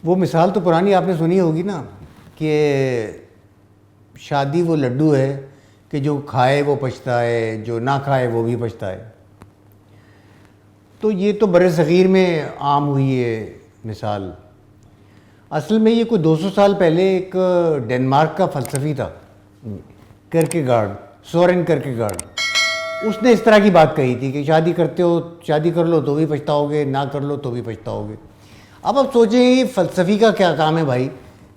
وہ مثال تو پرانی آپ نے سنی ہوگی نا کہ شادی وہ لڈو ہے کہ جو کھائے وہ پچھتائے، جو نہ کھائے وہ بھی پچھتائے. تو یہ تو بر صغیر میں عام ہوئی ہے مثال. اصل میں یہ کوئی 200 سال پہلے ایک ڈنمارک کا فلسفی تھا، کرکیگارڈ، سورن کرکیگارڈ. اس نے اس طرح کی بات کہی تھی کہ شادی کرتے ہو، شادی کر لو تو بھی پچھتاؤ گے، نہ کر لو تو بھی پچھتاؤ گے. اب آپ سوچیں یہ فلسفی کا کیا کام ہے بھائی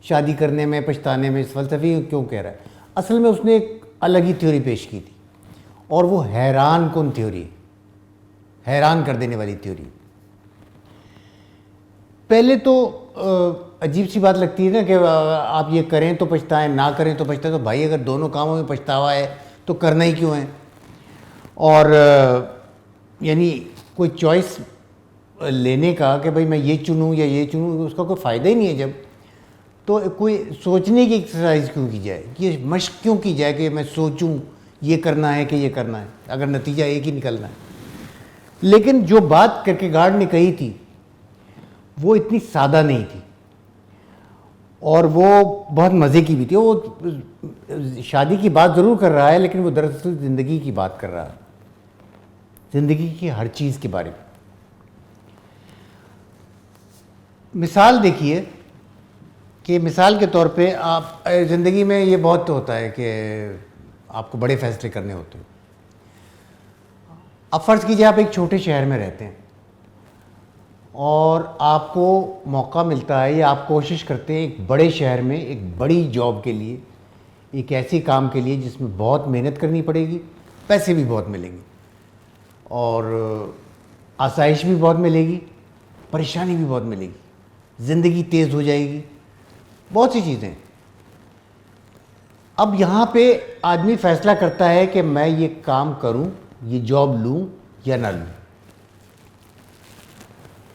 شادی کرنے میں، پچھتانے میں؟ اس فلسفی کیوں کہہ رہا ہے؟ اصل میں اس نے ایک الگ ہی تھیوری پیش کی تھی، اور وہ حیران کن تھیوری، حیران کر دینے والی تھیوری. پہلے تو عجیب سی بات لگتی ہے نا کہ آپ یہ کریں تو پچھتائیں، نہ کریں تو پچھتائیں. تو بھائی اگر دونوں کاموں میں پچھتاوا ہے تو کرنا ہی کیوں ہے؟ اور یعنی کوئی چوائس لینے کا کہ بھائی میں یہ چنوں یا یہ چنوں، اس کا کوئی فائدہ ہی نہیں ہے. جب تو کوئی سوچنے کی ایکسرسائز کیوں کی جائے، یہ مشق کیوں کی جائے کہ میں سوچوں یہ کرنا ہے کہ یہ کرنا ہے، اگر نتیجہ ایک ہی نکلنا ہے. لیکن جو بات کرکیگارڈ نے کہی تھی وہ اتنی سادہ نہیں تھی، اور وہ بہت مزے کی بھی تھی. وہ شادی کی بات ضرور کر رہا ہے لیکن وہ دراصل زندگی کی بات کر رہا ہے، زندگی کی ہر چیز کے بارے میں. مثال دیکھیے کہ مثال کے طور پہ آپ زندگی میں یہ بہت ہوتا ہے کہ آپ کو بڑے فیصلے کرنے ہوتے ہیں. اب فرض کیجئے آپ ایک چھوٹے شہر میں رہتے ہیں اور آپ کو موقع ملتا ہے یا آپ کوشش کرتے ہیں ایک بڑے شہر میں ایک بڑی جاب کے لیے، ایک ایسی کام کے لیے جس میں بہت محنت کرنی پڑے گی، پیسے بھی بہت ملیں گے اور آسائش بھی بہت ملے گی، پریشانی بھی بہت ملے گی، زندگی تیز ہو جائے گی، بہت سی چیزیں. اب یہاں پہ آدمی فیصلہ کرتا ہے کہ میں یہ کام کروں، یہ جاب لوں یا نہ لوں.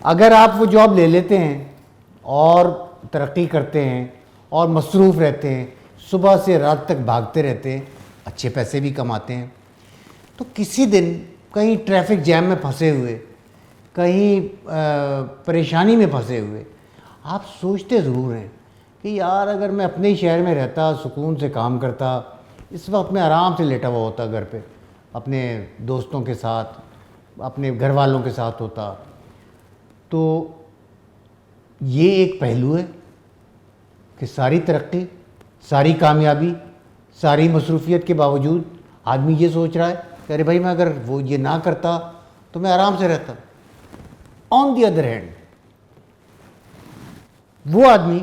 اگر آپ وہ جاب لے لیتے ہیں اور ترقی کرتے ہیں اور مصروف رہتے ہیں، صبح سے رات تک بھاگتے رہتے ہیں، اچھے پیسے بھی کماتے ہیں، تو کسی دن کہیں ٹریفک جیم میں پھنسے ہوئے، کہیں پریشانی میں پھنسے ہوئے آپ سوچتے ضرور ہیں کہ یار اگر میں اپنے ہی شہر میں رہتا، سکون سے کام کرتا، اس وقت میں آرام سے لیٹا ہوا ہوتا گھر پہ، اپنے دوستوں کے ساتھ، اپنے گھر والوں کے ساتھ ہوتا. تو یہ ایک پہلو ہے کہ ساری ترقی، ساری کامیابی، ساری مصروفیت کے باوجود آدمی یہ سوچ رہا ہے کہ ارے بھائی میں اگر وہ یہ نہ کرتا تو میں آرام سے رہتا. آن دی ادر ہینڈ وہ آدمی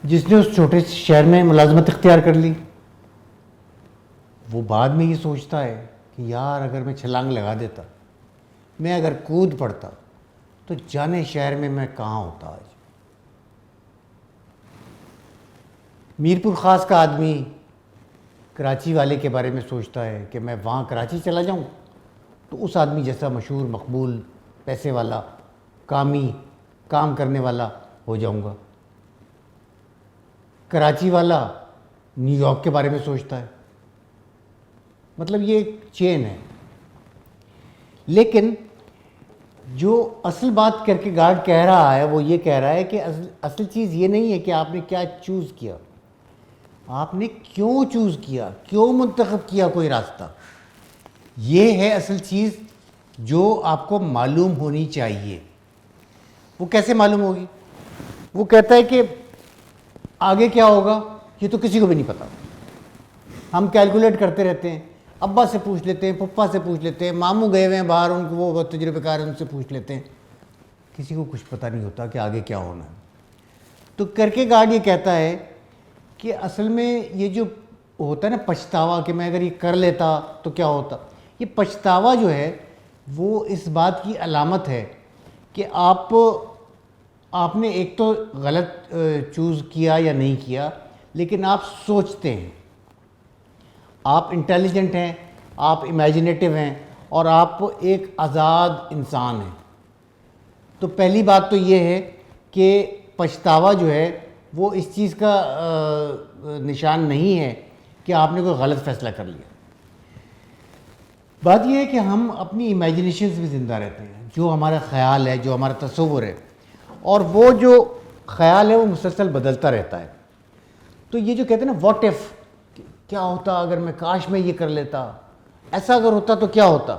جس نے اس چھوٹے شہر میں ملازمت اختیار کر لی، وہ بعد میں یہ سوچتا ہے کہ یار اگر میں چھلانگ لگا دیتا، میں اگر کود پڑتا تو جانے شہر میں کہاں ہوتا آج. میرپور خاص کا آدمی کراچی والے کے بارے میں سوچتا ہے کہ میں وہاں کراچی چلا جاؤں تو اس آدمی جیسا مشہور، مقبول، پیسے والا، کامی، کام کرنے والا ہو جاؤں گا. کراچی والا نیو یارک کے بارے میں سوچتا ہے. مطلب یہ ایک چین ہے. لیکن جو اصل بات کرکیگارڈ کہہ رہا ہے وہ یہ کہہ رہا ہے کہ اصل چیز یہ نہیں ہے کہ آپ نے کیا چوز کیا، آپ نے کیوں چوز کیا، کیوں منتخب کیا کوئی راستہ. یہ ہے اصل چیز جو آپ کو معلوم ہونی چاہیے. وہ کیسے معلوم ہوگی؟ وہ کہتا ہے کہ آگے کیا ہوگا یہ تو کسی کو بھی نہیں پتا. ہم کیلکولیٹ کرتے رہتے ہیں، ابا سے پوچھ لیتے ہیں، پپا سے پوچھ لیتے ہیں، ماموں گئے ہوئے ہیں باہر، ان کو وہ تجربے کار ہیں ان سے پوچھ لیتے ہیں. کسی کو کچھ پتہ نہیں ہوتا کہ آگے کیا ہونا ہے. تو کرکیگارڈ یہ کہتا ہے کہ اصل میں یہ جو ہوتا ہے نا پچھتاوا، کہ میں اگر یہ کر لیتا تو کیا ہوتا، یہ پچھتاوا جو ہے وہ اس بات کی علامت ہے کہ آپ نے ایک تو غلط چوز کیا یا نہیں کیا، لیکن آپ سوچتے ہیں، آپ انٹیلیجنٹ ہیں، آپ امیجنیٹو ہیں، اور آپ ایک آزاد انسان ہیں. تو پہلی بات تو یہ ہے کہ پچھتاوا جو ہے وہ اس چیز کا نشان نہیں ہے کہ آپ نے کوئی غلط فیصلہ کر لیا. بات یہ ہے کہ ہم اپنی امیجنیشنز میں زندہ رہتے ہیں، جو ہمارا خیال ہے، جو ہمارا تصور ہے، اور وہ جو خیال ہے وہ مسلسل بدلتا رہتا ہے. تو یہ جو کہتے ہیں نا واٹ ایف، کیا ہوتا اگر میں کاش میں یہ کر لیتا، ایسا اگر ہوتا تو کیا ہوتا،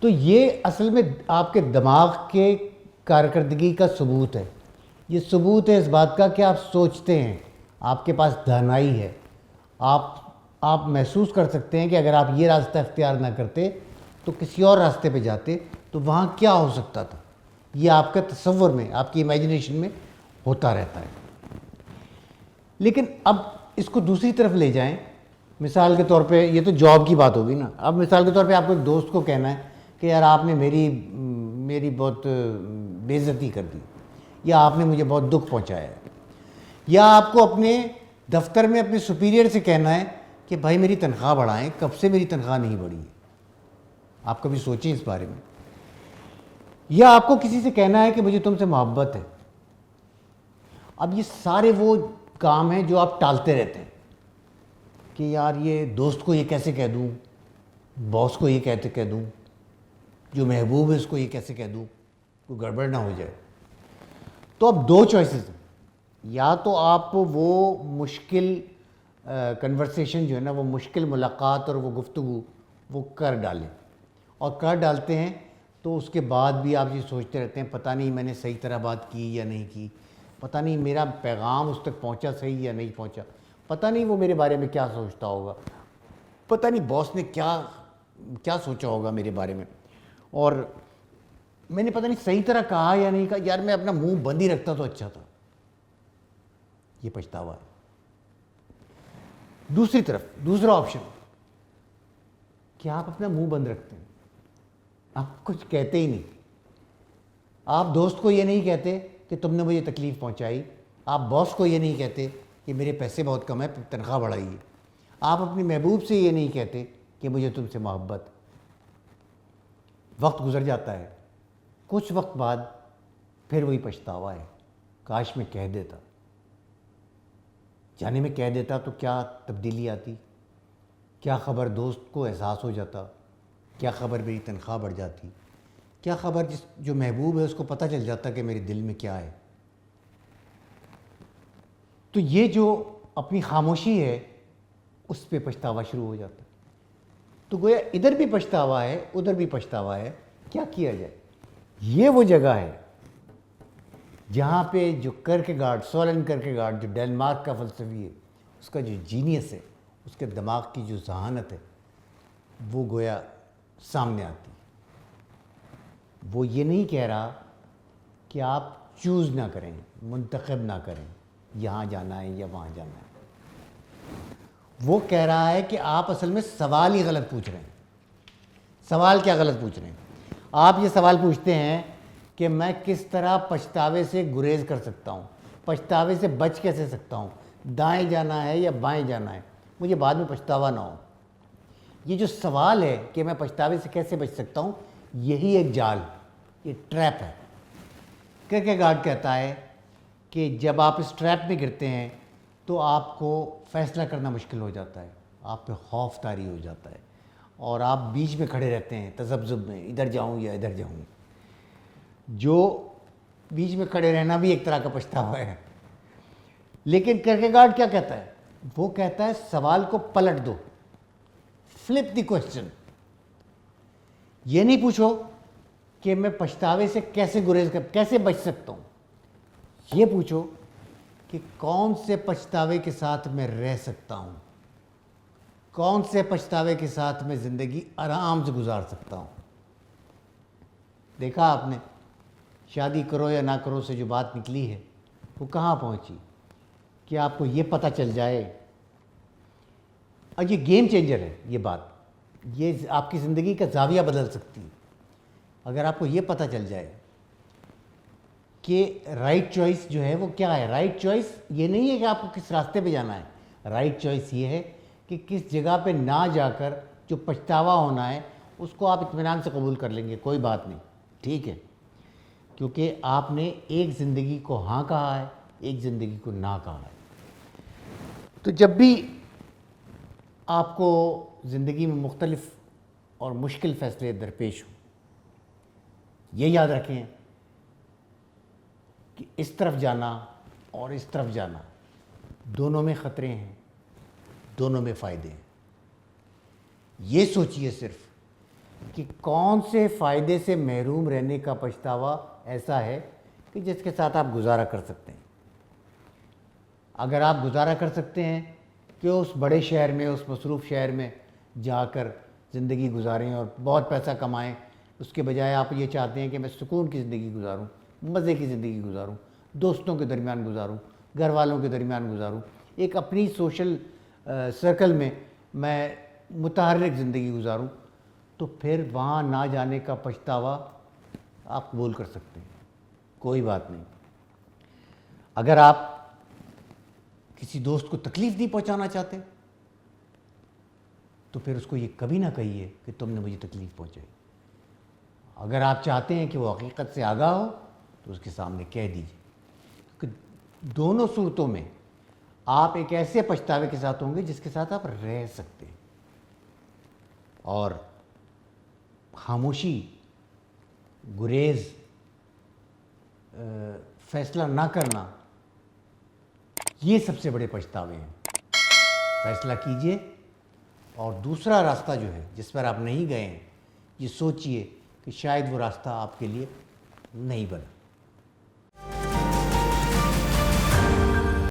تو یہ اصل میں آپ کے دماغ کے کارکردگی کا ثبوت ہے. یہ ثبوت ہے اس بات کا کہ آپ سوچتے ہیں، آپ کے پاس دانائی ہے. آپ محسوس کر سکتے ہیں کہ اگر آپ یہ راستہ اختیار نہ کرتے تو کسی اور راستے پہ جاتے تو وہاں کیا ہو سکتا تھا. یہ آپ کا تصور میں، آپ کی امیجنیشن میں ہوتا رہتا ہے. لیکن اب اس کو دوسری طرف لے جائیں. مثال کے طور پہ یہ تو جاب کی بات ہوگی نا. اب مثال کے طور پہ آپ کو ایک دوست کو کہنا ہے کہ یار آپ نے میری بہت بے عزتی کر دی، یا آپ نے مجھے بہت دکھ پہنچایا ہے. یا آپ کو اپنے دفتر میں اپنے سپیریئر سے کہنا ہے کہ بھائی میری تنخواہ بڑھائیں، کب سے میری تنخواہ نہیں بڑھی ہے. آپ کبھی سوچیں اس بارے میں. یا آپ کو کسی سے کہنا ہے کہ مجھے تم سے محبت ہے. اب یہ سارے وہ کام ہیں جو آپ ٹالتے رہتے ہیں کہ یار یہ دوست کو یہ کیسے کہہ دوں، باس کو یہ کہہ دوں، جو محبوب ہے اس کو یہ کیسے کہہ دوں، کوئی گڑبڑ نہ ہو جائے. تو اب دو چوائسز ہیں. یا تو آپ وہ مشکل کنورسیشن جو ہے نا، وہ مشکل ملاقات اور وہ گفتگو وہ کر ڈالیں، اور کر ڈالتے ہیں تو اس کے بعد بھی آپ یہ سوچتے رہتے ہیں پتہ نہیں میں نے صحیح طرح بات کی یا نہیں کی، پتہ نہیں میرا پیغام اس تک پہنچا صحیح یا نہیں پہنچا، پتہ نہیں وہ میرے بارے میں کیا سوچتا ہوگا، پتہ نہیں باس نے کیا سوچا ہوگا میرے بارے میں، اور میں نے پتہ نہیں صحیح طرح کہا یا نہیں کہا، یار میں اپنا منہ بند ہی رکھتا تو اچھا تھا. یہ پچھتاوا ہے. دوسری طرف دوسرا آپشن کہ آپ اپنا منہ بند رکھتے ہیں، آپ کچھ کہتے ہی نہیں. آپ دوست کو یہ نہیں کہتے کہ تم نے مجھے تکلیف پہنچائی، آپ باس کو یہ نہیں کہتے کہ میرے پیسے بہت کم ہے تنخواہ بڑھائیے، آپ اپنی محبوب سے یہ نہیں کہتے کہ مجھے تم سے محبت. وقت گزر جاتا ہے، کچھ وقت بعد پھر وہی پچھتاوا ہے، کاش میں کہہ دیتا. جانے میں کہہ دیتا تو کیا تبدیلی آتی، کیا خبر دوست کو احساس ہو جاتا، کیا خبر میری تنخواہ بڑھ جاتی، کیا خبر جو محبوب ہے اس کو پتہ چل جاتا کہ میرے دل میں کیا ہے. تو یہ جو اپنی خاموشی ہے اس پہ پچھتاوا شروع ہو جاتا ہے. تو گویا ادھر بھی پچھتاوا ہے ادھر بھی پچھتاوا ہے، کیا کیا جائے. یہ وہ جگہ ہے جہاں پہ جو کرکیگارڈ، سورن کرکیگارڈ جو ڈینمارک کا فلسفی ہے، اس کا جو جینیس ہے، اس کے دماغ کی جو ذہانت ہے، وہ گویا سامنے آتی. وہ یہ نہیں کہہ رہا کہ آپ چوز نہ کریں، منتخب نہ کریں یہاں جانا ہے یا وہاں جانا ہے. وہ کہہ رہا ہے کہ آپ اصل میں سوال ہی غلط پوچھ رہے ہیں. سوال کیا غلط پوچھ رہے ہیں؟ آپ یہ سوال پوچھتے ہیں کہ میں کس طرح پچھتاوے سے گریز کر سکتا ہوں، پچھتاوے سے بچ کیسے سکتا ہوں، دائیں جانا ہے یا بائیں جانا ہے، مجھے بعد میں پچھتاوا نہ ہو. یہ جو سوال ہے کہ میں پچھتاوے سے کیسے بچ سکتا ہوں، یہی ایک جال، یہ ٹریپ ہے. کرکیگارڈ کہتا ہے کہ جب آپ اس ٹریپ میں گرتے ہیں تو آپ کو فیصلہ کرنا مشکل ہو جاتا ہے، آپ پہ خوف طاری ہو جاتا ہے، اور آپ بیچ میں کھڑے رہتے ہیں تذبذب میں، ادھر جاؤں یا ادھر جاؤں. جو بیچ میں کھڑے رہنا بھی ایک طرح کا پچھتاوا ہے. لیکن کرکیگارڈ کیا کہتا ہے؟ وہ کہتا ہے سوال کو پلٹ دو، فلپ دی کوسچن. یہ نہیں پوچھو کہ میں پچھتاوے سے کیسے بچ سکتا ہوں، یہ پوچھو کہ کون سے پچھتاوے کے ساتھ میں رہ سکتا ہوں، کون سے پچھتاوے کے ساتھ میں زندگی آرام سے گزار سکتا ہوں. دیکھا آپ نے شادی کرو یا نہ کرو سے جو بات نکلی ہے وہ کہاں پہنچی کہ آپ کو یہ پتہ چل جائے. اور یہ گیم چینجر ہے یہ بات، یہ آپ کی زندگی کا زاویہ بدل سکتی ہے. اگر آپ کو یہ پتہ چل جائے کہ رائٹ چوائس جو ہے وہ کیا ہے. رائٹ چوائس یہ نہیں ہے کہ آپ کو کس راستے پہ جانا ہے، رائٹ چوائس یہ ہے کہ کس جگہ پہ نہ جا کر جو پچھتاوا ہونا ہے اس کو آپ اطمینان سے قبول کر لیں گے، کوئی بات نہیں، ٹھیک ہے، کیونکہ آپ نے ایک زندگی کو ہاں کہا ہے، ایک زندگی کو نہ کہا ہے. تو جب بھی آپ کو زندگی میں مختلف اور مشکل فیصلے درپیش ہوں، یہ یاد رکھیں کہ اس طرف جانا اور اس طرف جانا، دونوں میں خطرے ہیں، دونوں میں فائدے ہیں. یہ سوچئے صرف کہ کون سے فائدے سے محروم رہنے کا پچھتاوا ایسا ہے کہ جس کے ساتھ آپ گزارا کر سکتے ہیں. اگر آپ گزارا کر سکتے ہیں کہ اس بڑے شہر میں، اس مصروف شہر میں جا کر زندگی گزاریں اور بہت پیسہ کمائیں، اس کے بجائے آپ یہ چاہتے ہیں کہ میں سکون کی زندگی گزاروں، مزے کی زندگی گزاروں، دوستوں کے درمیان گزاروں، گھر والوں کے درمیان گزاروں، ایک اپنی سوشل سرکل میں متحرک زندگی گزاروں، تو پھر وہاں نہ جانے کا پچھتاوا آپ قبول کر سکتے ہیں، کوئی بات نہیں. اگر آپ کسی دوست کو تکلیف نہیں پہنچانا چاہتے تو پھر اس کو یہ کبھی نہ کہیے کہ تم نے مجھے تکلیف پہنچائی. اگر آپ چاہتے ہیں کہ وہ حقیقت سے آگاہ ہو تو اس کے سامنے کہہ دیجیے، کیونکہ دونوں صورتوں میں آپ ایک ایسے پچھتاوے کے ساتھ ہوں گے جس کے ساتھ آپ رہ سکتے ہیں. اور خاموشی، گریز، فیصلہ نہ کرنا، یہ سب سے بڑے پچھتاوے ہیں. فیصلہ کیجئے اور دوسرا راستہ جو ہے جس پر آپ نہیں گئے ہیں، یہ سوچئے کہ شاید وہ راستہ آپ کے لیے نہیں بنا.